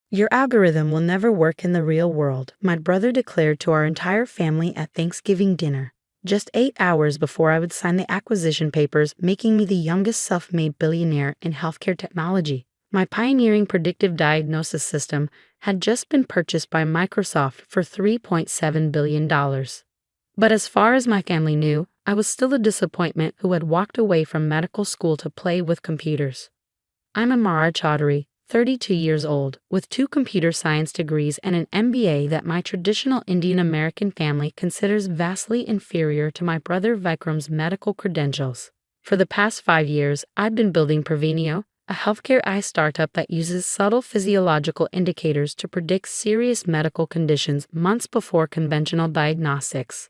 Your algorithm will never work in the real world, my brother declared to our entire family at Thanksgiving dinner, just 8 hours before I would sign the acquisition papers, making me the youngest self-made billionaire in healthcare technology. My pioneering predictive diagnosis system had just been purchased by Microsoft for $3.7 billion. But as far as my family knew, I was still a disappointment who had walked away from medical school to play with computers. I'm Amara Chaudhary, 32 years old, with 2 computer science degrees and an MBA that my traditional Indian American family considers vastly inferior to my brother Vikram's medical credentials. For the past 5 years, I've been building Prevenio, a healthcare AI startup that uses subtle physiological indicators to predict serious medical conditions months before conventional diagnostics.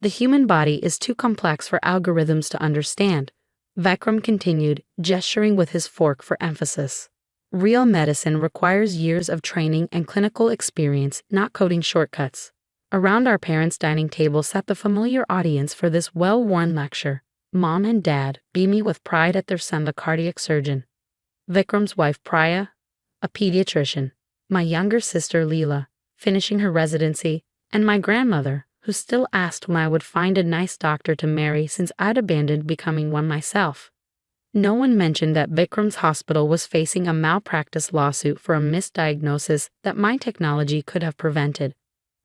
The human body is too complex for algorithms to understand, Vikram continued, gesturing with his fork for emphasis. Real medicine requires years of training and clinical experience, not coding shortcuts. Around our parents' dining table sat the familiar audience for this well-worn lecture. Mom and Dad, beaming with pride at their son, the cardiac surgeon. Vikram's wife, Priya, a pediatrician. My younger sister, Leela, finishing her residency, and my grandmother, who still asked when I would find a nice doctor to marry since I'd abandoned becoming one myself. No one mentioned that Vikram's hospital was facing a malpractice lawsuit for a misdiagnosis that my technology could have prevented.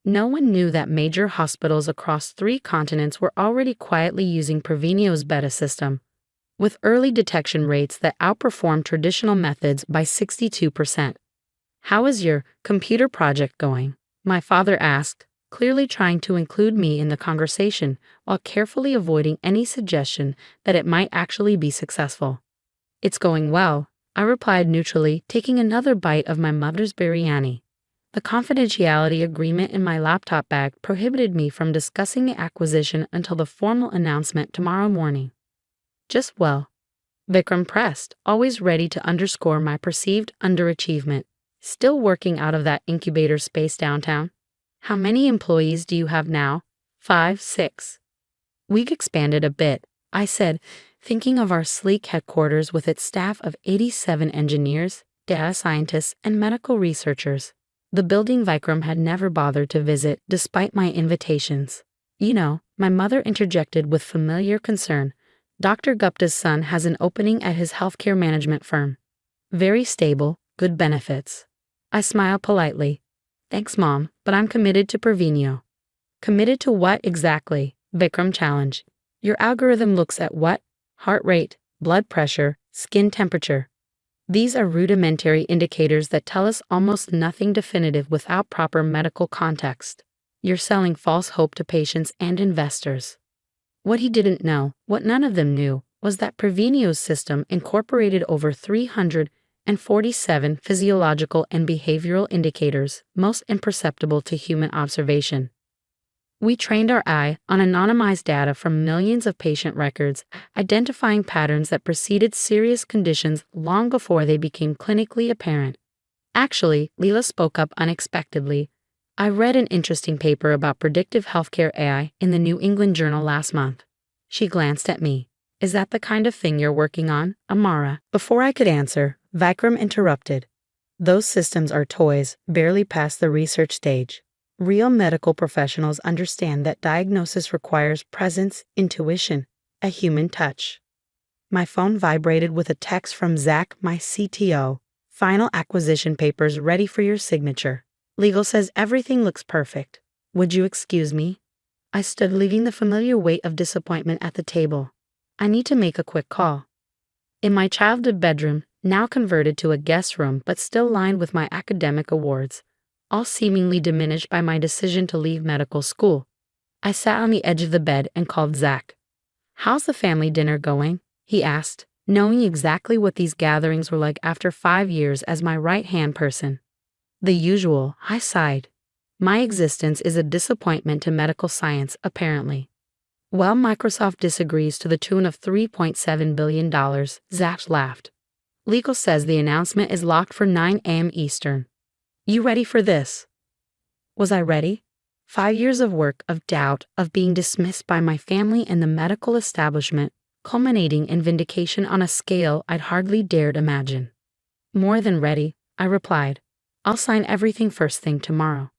No one knew that major hospitals across 3 continents were already quietly using Prevenio's beta system, with early detection rates that outperform traditional methods by 62%. How is your computer project going? My father asked, clearly trying to include me in the conversation while carefully avoiding any suggestion that it might actually be successful. It's going well, I replied neutrally, taking another bite of my mother's biryani. The confidentiality agreement in my laptop bag prohibited me from discussing the acquisition until the formal announcement tomorrow morning. Just well, Vikram pressed, always ready to underscore my perceived underachievement. Still working out of that incubator space downtown? How many employees do you have now? 5, 6. We've expanded a bit, I said, thinking of our sleek headquarters with its staff of 87 engineers, data scientists, and medical researchers. The building Vikram had never bothered to visit despite my invitations. You know, my mother interjected with familiar concern, Dr. Gupta's son has an opening at his healthcare management firm. Very stable, good benefits. I smiled politely. Thanks, Mom, but I'm committed to Prevenio. Committed to what exactly? Vikram challenged. Your algorithm looks at what? Heart rate, blood pressure, skin temperature. These are rudimentary indicators that tell us almost nothing definitive without proper medical context. You're selling false hope to patients and investors. What he didn't know, what none of them knew, was that Prevenio's system incorporated over 347 physiological and behavioral indicators, most imperceptible to human observation. We trained our eye on anonymized data from millions of patient records, identifying patterns that preceded serious conditions long before they became clinically apparent. Actually, Leela spoke up unexpectedly. I read an interesting paper about predictive healthcare AI in the New England Journal last month. She glanced at me. Is that the kind of thing you're working on, Amara? Before I could answer, Vikram interrupted. Those systems are toys, barely past the research stage. Real medical professionals understand that diagnosis requires presence, intuition, a human touch. My phone vibrated with a text from Zach, my CTO. Final acquisition papers ready for your signature. Legal says everything looks perfect. Would you excuse me? I stood, leaving the familiar weight of disappointment at the table. I need to make a quick call. In my childhood bedroom, now converted to a guest room but still lined with my academic awards, all seemingly diminished by my decision to leave medical school, I sat on the edge of the bed and called Zach. How's the family dinner going? He asked, knowing exactly what these gatherings were like after 5 years as my right-hand person. The usual, I sighed. My existence is a disappointment to medical science, apparently. Well, Microsoft disagrees to the tune of $3.7 billion, Zach laughed. Legal says the announcement is locked for 9 a.m. Eastern. You ready for this? Was I ready? 5 years of work, of doubt, of being dismissed by my family and the medical establishment, culminating in vindication on a scale I'd hardly dared imagine. More than ready, I replied. I'll sign everything first thing tomorrow.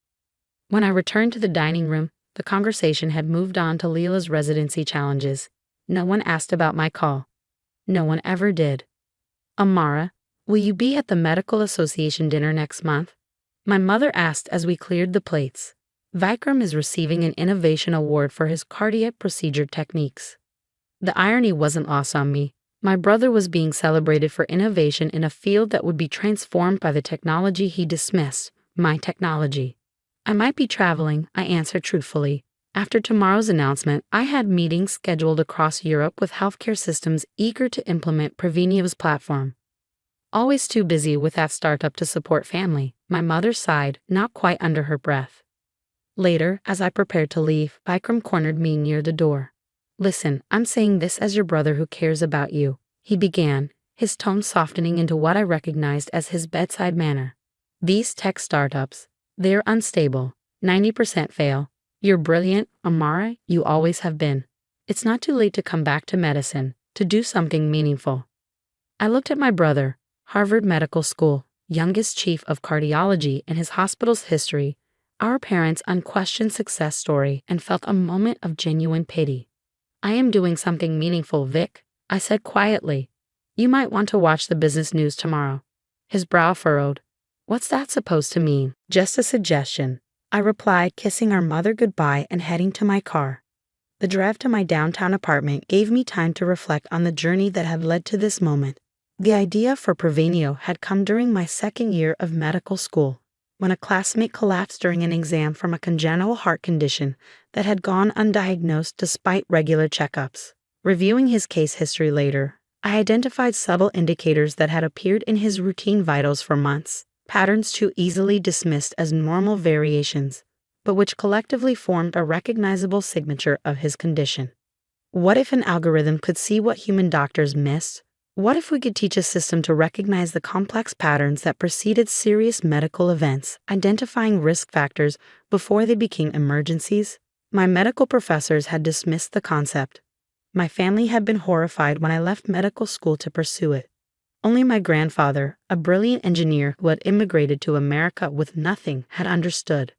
When I returned to the dining room, the conversation had moved on to Leela's residency challenges. No one asked about my call. No one ever did. Amara, will you be at the Medical Association dinner next month? My mother asked as we cleared the plates. Vikram is receiving an innovation award for his cardiac procedure techniques. The irony wasn't lost on me. My brother was being celebrated for innovation in a field that would be transformed by the technology he dismissed, my technology. I might be traveling, I answered truthfully. After tomorrow's announcement, I had meetings scheduled across Europe with healthcare systems eager to implement Prevenio's platform. Always too busy with that startup to support family, my mother sighed, not quite under her breath. Later, as I prepared to leave, Vikram cornered me near the door. Listen, I'm saying this as your brother who cares about you, he began, his tone softening into what I recognized as his bedside manner. These tech startups, they're unstable, 90% fail. You're brilliant, Amara, you always have been. It's not too late to come back to medicine, to do something meaningful. I looked at my brother, Harvard Medical School, youngest chief of cardiology in his hospital's history, our parents' unquestioned success story, and felt a moment of genuine pity. I am doing something meaningful, Vic, I said quietly. You might want to watch the business news tomorrow. His brow furrowed. What's that supposed to mean? Just a suggestion, I replied, kissing our mother goodbye and heading to my car. The drive to my downtown apartment gave me time to reflect on the journey that had led to this moment. The idea for Prevenio had come during my second year of medical school, when a classmate collapsed during an exam from a congenital heart condition that had gone undiagnosed despite regular checkups. Reviewing his case history later, I identified subtle indicators that had appeared in his routine vitals for months. Patterns too easily dismissed as normal variations, but which collectively formed a recognizable signature of his condition. What if an algorithm could see what human doctors missed? What if we could teach a system to recognize the complex patterns that preceded serious medical events, identifying risk factors before they became emergencies? My medical professors had dismissed the concept. My family had been horrified when I left medical school to pursue it. Only my grandfather, a brilliant engineer who had immigrated to America with nothing, had understood.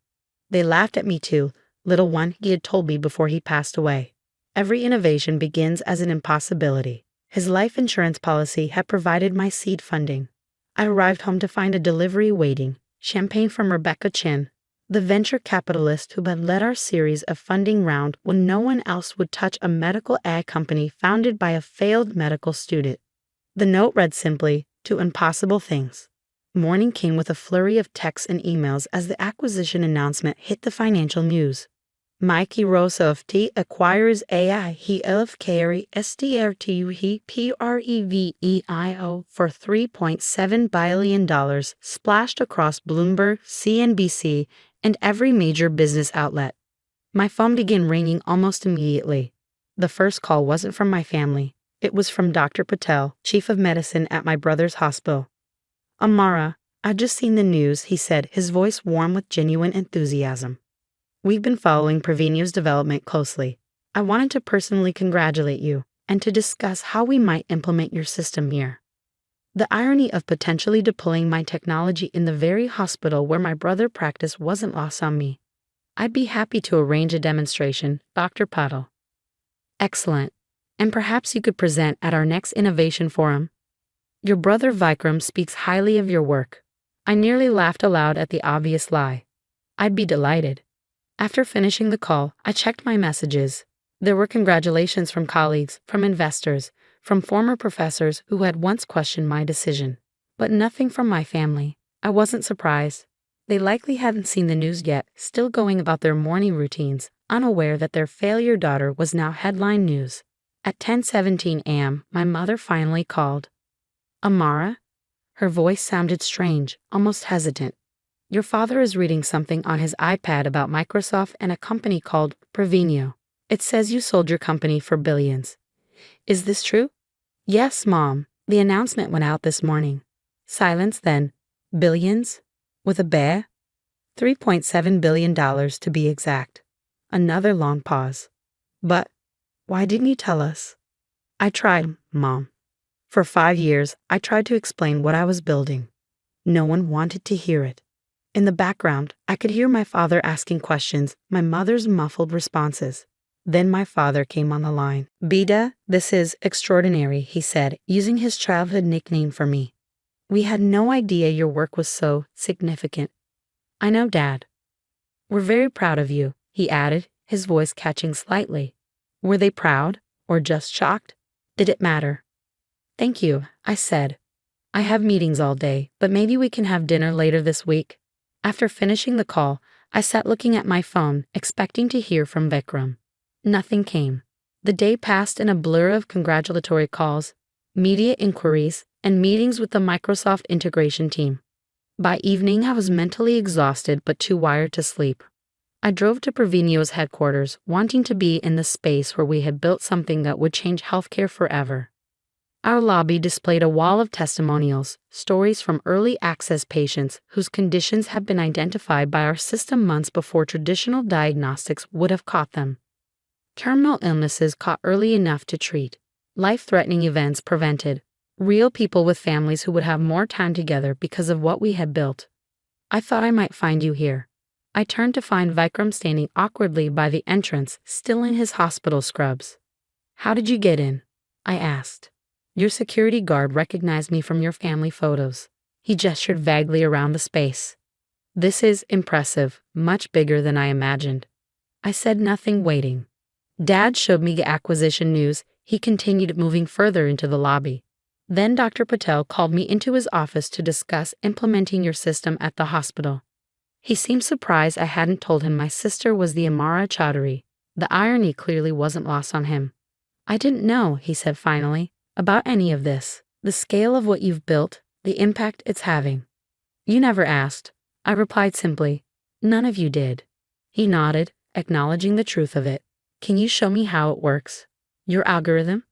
They laughed at me too, little one, he had told me before he passed away. Every innovation begins as an impossibility. His life insurance policy had provided my seed funding. I arrived home to find a delivery waiting, champagne from Rebecca Chin, the venture capitalist who had led our series of funding round when no one else would touch a medical ad company founded by a failed medical student. The note read simply, "To impossible things." Morning came with a flurry of texts and emails as the acquisition announcement hit the financial news. Mikey Rosa of T acquires AI he of carry SDRTU he PREVEIO for $3.7 billion splashed across Bloomberg, CNBC, and every major business outlet. My phone began ringing almost immediately. The first call wasn't from my family. It was from Dr. Patel, chief of medicine at my brother's hospital. Amara, I've just seen the news, he said, his voice warm with genuine enthusiasm. We've been following Prevenio's development closely. I wanted to personally congratulate you and to discuss how we might implement your system here. The irony of potentially deploying my technology in the very hospital where my brother practiced wasn't lost on me. I'd be happy to arrange a demonstration, Dr. Patel. Excellent. And perhaps you could present at our next innovation forum. Your brother Vikram speaks highly of your work. I nearly laughed aloud at the obvious lie. I'd be delighted. After finishing the call, I checked my messages. There were congratulations from colleagues, from investors, from former professors who had once questioned my decision. But nothing from my family. I wasn't surprised. They likely hadn't seen the news yet, still going about their morning routines, unaware that their failure daughter was now headline news. At 10:17 a.m., my mother finally called. Amara? Her voice sounded strange, almost hesitant. Your father is reading something on his iPad about Microsoft and a company called Prevenio. It says you sold your company for billions. Is this true? Yes, Mom. The announcement went out this morning. Silence then. Billions? With a bear? $3.7 billion to be exact. Another long pause. But why didn't you tell us? I tried, Mom. For 5 years, I tried to explain what I was building. No one wanted to hear it. In the background, I could hear my father asking questions, my mother's muffled responses. Then my father came on the line. Bida, this is extraordinary, he said, using his childhood nickname for me. We had no idea your work was so significant. I know, Dad. We're very proud of you, he added, his voice catching slightly. Were they proud, or just shocked? Did it matter? Thank you, I said. I have meetings all day, but maybe we can have dinner later this week. After finishing the call, I sat looking at my phone, expecting to hear from Vikram. Nothing came. The day passed in a blur of congratulatory calls, media inquiries, and meetings with the Microsoft integration team. By evening, I was mentally exhausted but too wired to sleep. I drove to Prevenio's headquarters, wanting to be in the space where we had built something that would change healthcare forever. Our lobby displayed a wall of testimonials, stories from early access patients whose conditions had been identified by our system months before traditional diagnostics would have caught them. Terminal illnesses caught early enough to treat, life-threatening events prevented, real people with families who would have more time together because of what we had built. I thought I might find you here. I turned to find Vikram standing awkwardly by the entrance, still in his hospital scrubs. How did you get in? I asked. Your security guard recognized me from your family photos. He gestured vaguely around the space. This is impressive, much bigger than I imagined. I said nothing, waiting. Dad showed me the acquisition news. He continued moving further into the lobby. Then Dr. Patel called me into his office to discuss implementing your system at the hospital. He seemed surprised I hadn't told him my sister was the Amara Chowdhury. The irony clearly wasn't lost on him. I didn't know, he said finally, about any of this, the scale of what you've built, the impact it's having. You never asked. I replied simply. None of you did. He nodded, acknowledging the truth of it. Can you show me how it works? Your algorithm?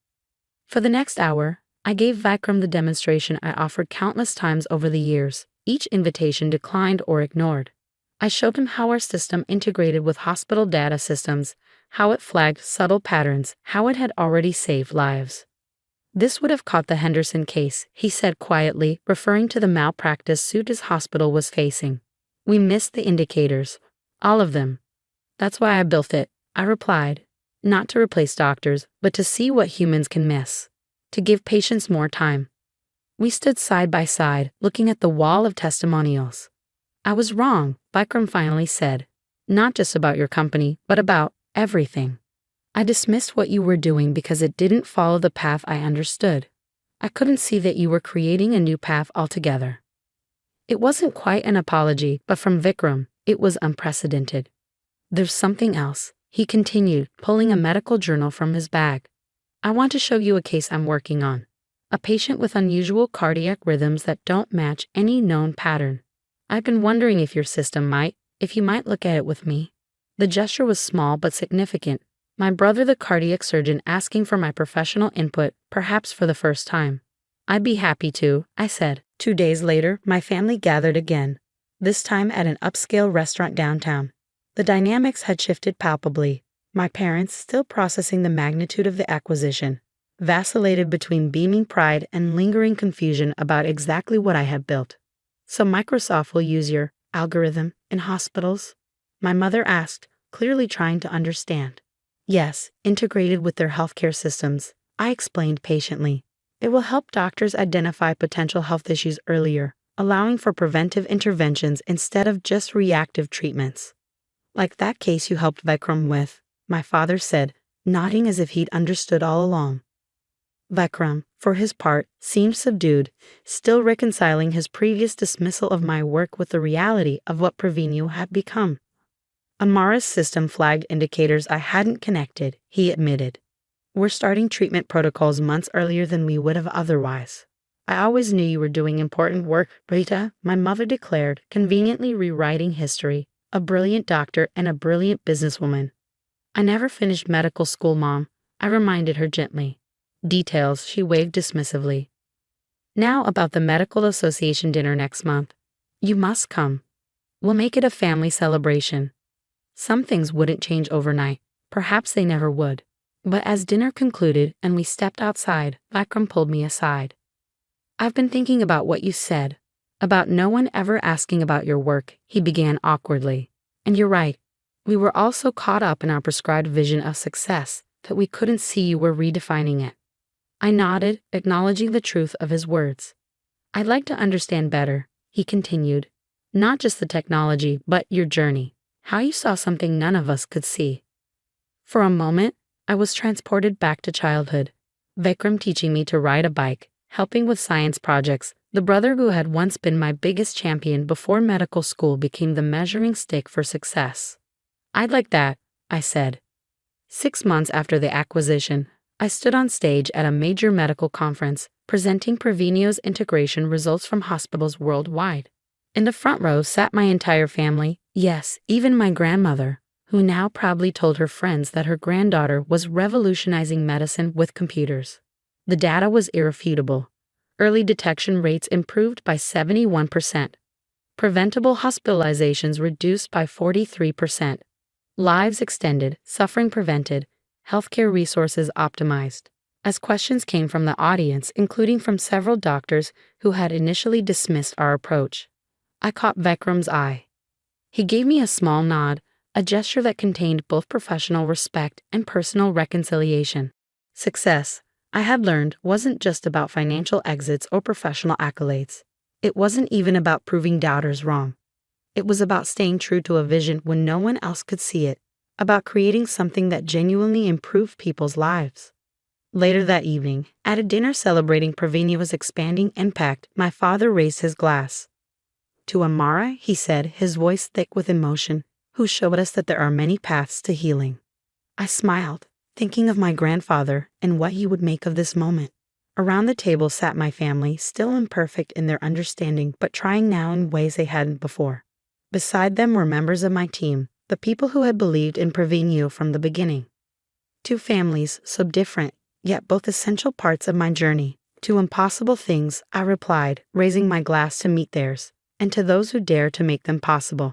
For the next hour, I gave Vikram the demonstration I offered countless times over the years, each invitation declined or ignored. I showed him how our system integrated with hospital data systems, how it flagged subtle patterns, how it had already saved lives. This would have caught the Henderson case, he said quietly, referring to the malpractice suit his hospital was facing. We missed the indicators. All of them. That's why I built it, I replied. Not to replace doctors, but to see what humans can miss. To give patients more time. We stood side by side, looking at the wall of testimonials. I was wrong, Vikram finally said. Not just about your company, but about everything. I dismissed what you were doing because it didn't follow the path I understood. I couldn't see that you were creating a new path altogether. It wasn't quite an apology, but from Vikram, it was unprecedented. There's something else, he continued, pulling a medical journal from his bag. I want to show you a case I'm working on. A patient with unusual cardiac rhythms that don't match any known pattern. I've been wondering if your system if you might look at it with me. The gesture was small but significant. My brother, the cardiac surgeon, asking for my professional input, perhaps for the first time. I'd be happy to, I said. 2 days later, my family gathered again, this time at an upscale restaurant downtown. The dynamics had shifted palpably. My parents, still processing the magnitude of the acquisition, vacillated between beaming pride and lingering confusion about exactly what I had built. So Microsoft will use your algorithm in hospitals? My mother asked, clearly trying to understand. Yes, integrated with their healthcare systems, I explained patiently. It will help doctors identify potential health issues earlier, allowing for preventive interventions instead of just reactive treatments. Like that case you helped Vikram with, my father said, nodding as if he'd understood all along. Vikram, for his part, seemed subdued, still reconciling his previous dismissal of my work with the reality of what Prevenio had become. Amara's system flagged indicators I hadn't connected, he admitted. We're starting treatment protocols months earlier than we would have otherwise. I always knew you were doing important work, Rita, my mother declared, conveniently rewriting history, a brilliant doctor and a brilliant businesswoman. I never finished medical school, Mom, I reminded her gently. Details, she waved dismissively. Now about the Medical Association dinner next month. You must come. We'll make it a family celebration. Some things wouldn't change overnight. Perhaps they never would. But as dinner concluded and we stepped outside, Vikram pulled me aside. I've been thinking about what you said. About no one ever asking about your work, he began awkwardly. And you're right. We were all so caught up in our prescribed vision of success that we couldn't see you were redefining it. I nodded, acknowledging the truth of his words. I'd like to understand better, he continued. Not just the technology, but your journey. How you saw something none of us could see. For a moment, I was transported back to childhood. Vikram teaching me to ride a bike, helping with science projects, the brother who had once been my biggest champion before medical school became the measuring stick for success. I'd like that, I said. 6 months after the acquisition, I stood on stage at a major medical conference, presenting Prevenio's integration results from hospitals worldwide. In the front row sat my entire family, yes, even my grandmother, who now proudly told her friends that her granddaughter was revolutionizing medicine with computers. The data was irrefutable. Early detection rates improved by 71%. Preventable hospitalizations reduced by 43%. Lives extended, suffering prevented, healthcare resources optimized. As questions came from the audience, including from several doctors who had initially dismissed our approach, I caught Vikram's eye. He gave me a small nod, a gesture that contained both professional respect and personal reconciliation. Success, I had learned, wasn't just about financial exits or professional accolades. It wasn't even about proving doubters wrong. It was about staying true to a vision when no one else could see it, about creating something that genuinely improved people's lives. Later that evening, at a dinner celebrating Prevenio's expanding impact, my father raised his glass. To Amara, he said, his voice thick with emotion, who showed us that there are many paths to healing. I smiled, thinking of my grandfather and what he would make of this moment. Around the table sat my family, still imperfect in their understanding, but trying now in ways they hadn't before. Beside them were members of my team, the people who had believed in Prevenio from the beginning. Two families, so different, yet both essential parts of my journey. To impossible things, I replied, raising my glass to meet theirs, and to those who dare to make them possible.